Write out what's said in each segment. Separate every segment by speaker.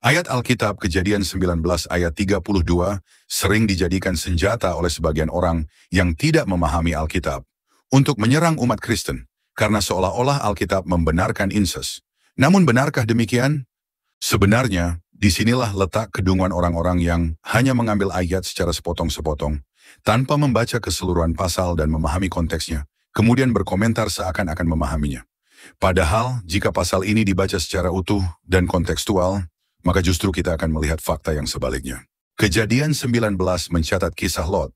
Speaker 1: Ayat Alkitab Kejadian 19 ayat 32 sering dijadikan senjata oleh sebagian orang yang tidak memahami Alkitab untuk menyerang umat Kristen, karena seolah-olah Alkitab membenarkan inses. Namun benarkah demikian? Sebenarnya, disinilah letak kedunguan orang-orang yang hanya mengambil ayat secara sepotong-sepotong, tanpa membaca keseluruhan pasal dan memahami konteksnya, kemudian berkomentar seakan-akan memahaminya. Padahal, jika pasal ini dibaca secara utuh dan kontekstual, maka justru kita akan melihat fakta yang sebaliknya. Kejadian 19 mencatat kisah Lot,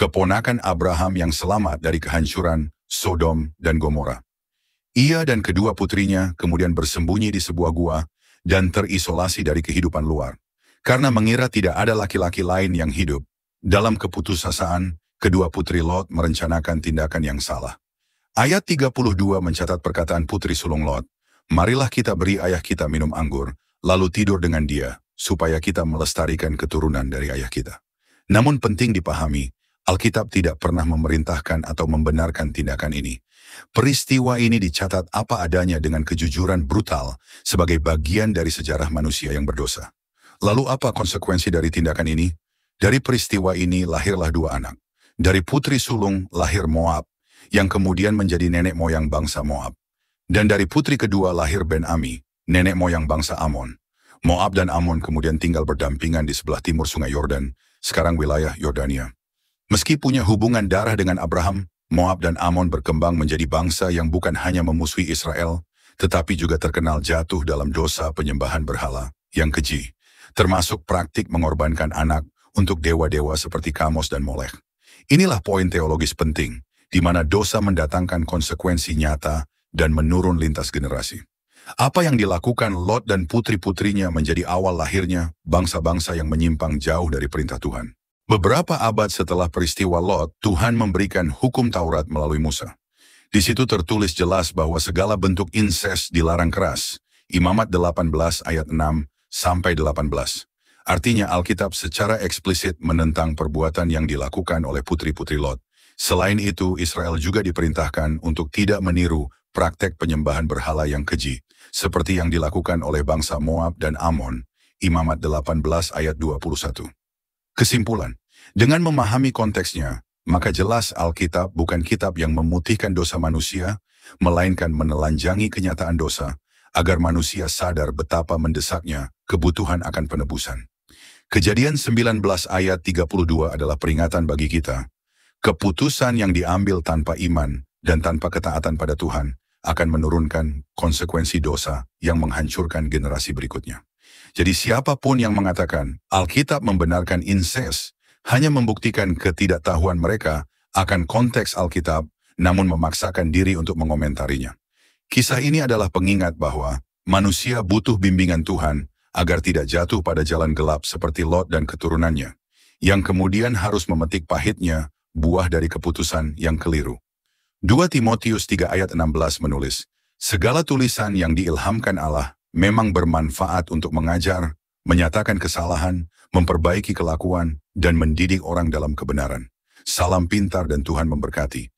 Speaker 1: keponakan Abraham yang selamat dari kehancuran Sodom dan Gomora. Ia dan kedua putrinya kemudian bersembunyi di sebuah gua dan terisolasi dari kehidupan luar. Karena mengira tidak ada laki-laki lain yang hidup, dalam keputusasaan, kedua putri Lot merencanakan tindakan yang salah. Ayat 32 mencatat perkataan putri sulung Lot, "Marilah kita beri ayah kita minum anggur, lalu tidur dengan dia, supaya kita melestarikan keturunan dari ayah kita." Namun penting dipahami, Alkitab tidak pernah memerintahkan atau membenarkan tindakan ini. Peristiwa ini dicatat apa adanya dengan kejujuran brutal sebagai bagian dari sejarah manusia yang berdosa. Lalu apa konsekuensi dari tindakan ini? Dari peristiwa ini lahirlah dua anak. Dari putri sulung lahir Moab, yang kemudian menjadi nenek moyang bangsa Moab. Dan dari putri kedua lahir Ben-Ami, nenek moyang bangsa Amon. Moab dan Amon kemudian tinggal berdampingan di sebelah timur sungai Yordan, sekarang wilayah Yordania. Meski punya hubungan darah dengan Abraham, Moab dan Amon berkembang menjadi bangsa yang bukan hanya memusuhi Israel, tetapi juga terkenal jatuh dalam dosa penyembahan berhala yang keji, termasuk praktik mengorbankan anak untuk dewa-dewa seperti Kamos dan Molek. Inilah poin teologis penting, di mana dosa mendatangkan konsekuensi nyata dan menurun lintas generasi. Apa yang dilakukan Lot dan putri-putrinya menjadi awal lahirnya bangsa-bangsa yang menyimpang jauh dari perintah Tuhan. Beberapa abad setelah peristiwa Lot, Tuhan memberikan hukum Taurat melalui Musa. Di situ tertulis jelas bahwa segala bentuk inses dilarang keras. Imamat 18 ayat 6 sampai 18. Artinya Alkitab secara eksplisit menentang perbuatan yang dilakukan oleh putri-putri Lot. Selain itu, Israel juga diperintahkan untuk tidak meniru praktek penyembahan berhala yang keji, seperti yang dilakukan oleh bangsa Moab dan Amon. Imamat 18 ayat 21. Kesimpulan, dengan memahami konteksnya, maka jelas Alkitab bukan kitab yang memutihkan dosa manusia, melainkan menelanjangi kenyataan dosa, agar manusia sadar betapa mendesaknya kebutuhan akan penebusan. Kejadian 19 ayat 32 adalah peringatan bagi kita. Keputusan yang diambil tanpa iman dan tanpa ketaatan pada Tuhan akan menurunkan konsekuensi dosa yang menghancurkan generasi berikutnya. Jadi siapapun yang mengatakan Alkitab membenarkan inses hanya membuktikan ketidaktahuan mereka akan konteks Alkitab, namun memaksakan diri untuk mengomentarinya. Kisah ini adalah pengingat bahwa manusia butuh bimbingan Tuhan agar tidak jatuh pada jalan gelap seperti Lot dan keturunannya, yang kemudian harus memetik pahitnya buah dari keputusan yang keliru. 2 Timotius 3 ayat 16 menulis, "Segala tulisan yang diilhamkan Allah memang bermanfaat untuk mengajar, menyatakan kesalahan, memperbaiki kelakuan, dan mendidik orang dalam kebenaran. Salam pintar dan Tuhan memberkati."